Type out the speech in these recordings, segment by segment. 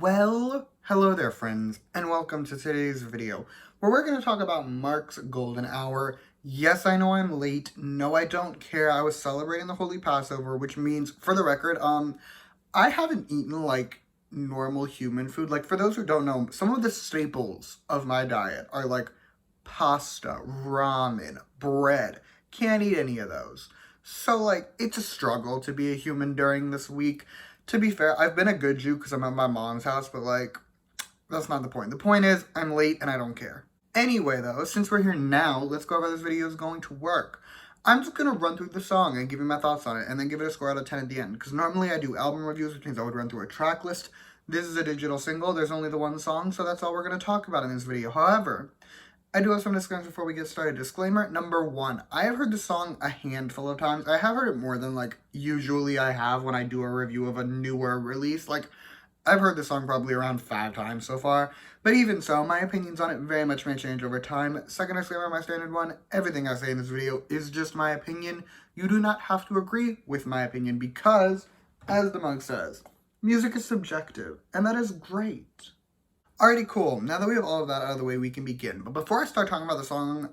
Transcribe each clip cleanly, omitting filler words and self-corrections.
Well, hello there friends, and welcome to today's video, where we're going to talk about Mark's Golden Hour. Yes, I know I'm late. No, I don't care. I was celebrating the Holy Passover, which means, for the record, I haven't eaten, like, normal human food. Like, for those who don't know, some of the staples of my diet are, like, pasta, ramen, bread. Can't eat any of those. So, like, it's a struggle to be a human during this week. To be fair, I've been a good Jew because I'm at my mom's house, but, like, that's not the point. The point is, I'm late and I don't care. Anyway, though, since we're here now, let's go over how this video is going to work. I'm just going to run through the song and give you my thoughts on it, and then give it a score out of 10 at the end, because normally I do album reviews, which means I would run through a track list. This is a digital single, there's only the one song, so that's all we're going to talk about in this video. However, I do have some disclaimers before we get started. Disclaimer number one, I have heard the song a handful of times. I have heard it more than, like, usually I have when I do a review of a newer release. Like, I've heard the song probably around 5 times so far, but even so, my opinions on it very much may change over time. Second disclaimer, my standard one, everything I say in this video is just my opinion. You do not have to agree with my opinion because, as the mug says, music is subjective, and that is great. Alrighty, cool. Now that we have all of that out of the way, we can begin. But before I start talking about the song,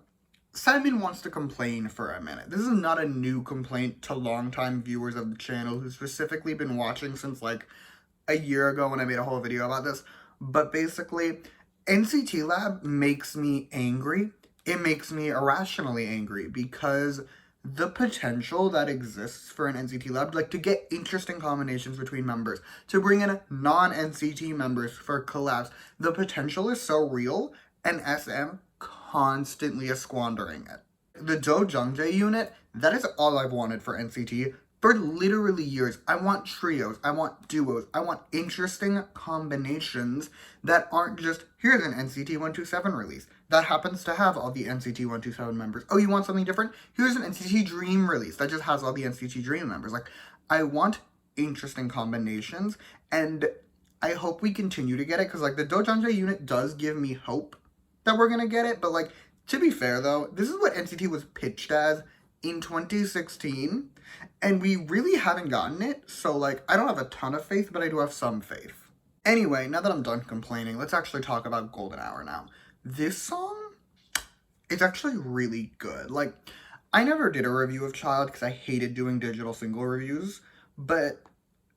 Simon wants to complain for a minute. This is not a new complaint to longtime viewers of the channel who've specifically been watching since, like, a year ago when I made a whole video about this. But basically, NCT Lab makes me angry. It makes me irrationally angry because the potential that exists for an NCT Lab, like, to get interesting combinations between members, to bring in non-NCT members for collabs, the potential is so real, and SM constantly is squandering it. The Do Jungjae unit, that is all I've wanted for NCT for literally years. I want trios, I want duos, I want interesting combinations that aren't just, here's an NCT 127 release that happens to have all the NCT 127 members. Oh, you want something different? Here's an NCT Dream release that just has all the NCT Dream members. Like, I want interesting combinations, and I hope we continue to get it, because, like, the Do Jungjae unit does give me hope that we're gonna get it, but, like, to be fair, though, this is what NCT was pitched as in 2016, and we really haven't gotten it, so, like, I don't have a ton of faith, but I do have some faith. Anyway, now that I'm done complaining, let's actually talk about Golden Hour now. This song, it's actually really good. Like, I never did a review of Child because I hated doing digital single reviews, but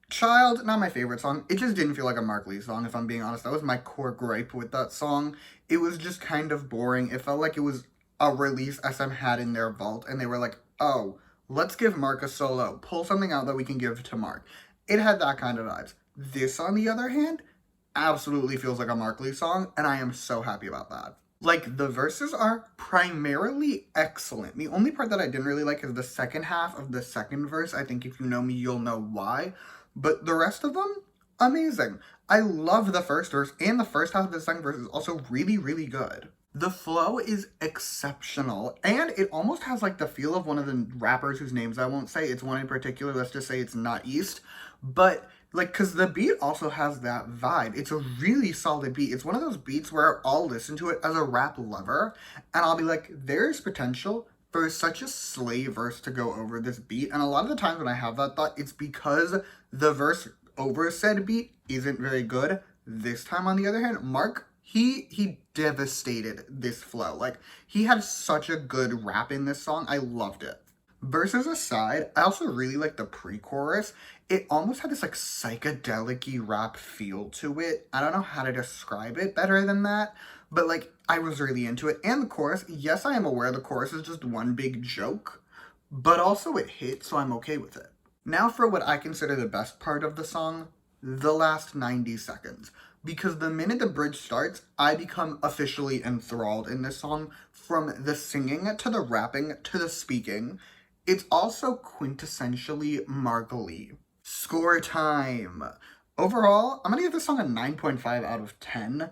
Child, not my favorite song. It just didn't feel like a Mark Lee song, if I'm being honest. That was my core gripe with that song. It was just kind of boring. It felt like it was a release SM had in their vault, and they were like, oh, let's give Mark a solo. Pull something out that we can give to Mark. It had that kind of vibes. This, on the other hand, absolutely feels like a Mark Lee song, and I am so happy about that. Like, the verses are primarily excellent. The only part that I didn't really like is the second half of the second verse. I think if you know me, you'll know why. But the rest of them, amazing. I love the first verse, and the first half of the second verse is also really, really good. The flow is exceptional, and it almost has, like, the feel of one of the rappers whose names I won't say. It's one in particular, let's just say it's Not East. But, like, because the beat also has that vibe. It's a really solid beat. It's one of those beats where I'll listen to it as a rap lover, and I'll be like, there's potential for such a slay verse to go over this beat. And a lot of the times when I have that thought, it's because the verse over said beat isn't very good. This time, on the other hand, Mark, he devastated this flow. Like, he had such a good rap in this song. I loved it. Verses aside, I also really like the pre-chorus. It almost had this, like, psychedelic-y rap feel to it. I don't know how to describe it better than that, but, like, I was really into it. And the chorus, yes, I am aware the chorus is just one big joke, but also it hit, so I'm okay with it. Now for what I consider the best part of the song, the last 90 seconds. Because the minute the bridge starts, I become officially enthralled in this song. From the singing to the rapping to the speaking, it's also quintessentially Mark Lee. Score time. Overall, I'm gonna give this song a 9.5 out of 10.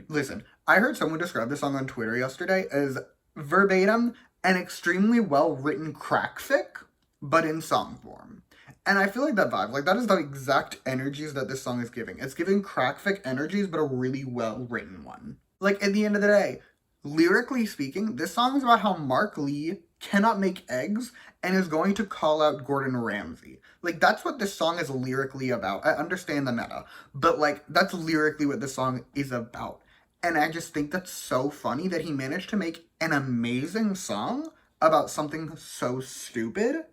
Listen, I heard someone describe this song on Twitter yesterday as verbatim an extremely well-written crack fic, but in song form. And I feel like that vibe, like, that is the exact energies that this song is giving. It's giving crack fic energies, but a really well-written one. Like, at the end of the day, lyrically speaking, this song is about how Mark Lee cannot make eggs and is going to call out Gordon Ramsay. Like, that's what this song is lyrically about. I understand the meta, but like, that's lyrically what the song is about. And I just think that's so funny that he managed to make an amazing song about something so stupid.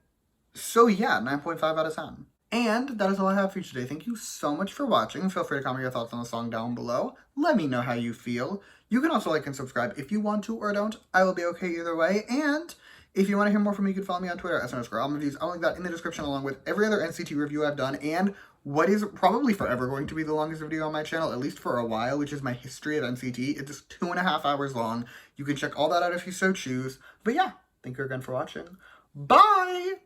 So yeah, 9.5 out of 10. And that is all I have for you today. Thank you so much for watching. Feel free to comment your thoughts on the song down below. Let me know how you feel. You can also like and subscribe if you want to or don't. I will be okay either way. And if you want to hear more from me, you can follow me on Twitter at @SNSCoreAlmaviews. I'll link that in the description along with every other NCT review I've done and what is probably forever going to be the longest video on my channel, at least for a while, which is my history of NCT. It's 2.5 hours long. You can check all that out if you so choose. But yeah, thank you again for watching. Bye!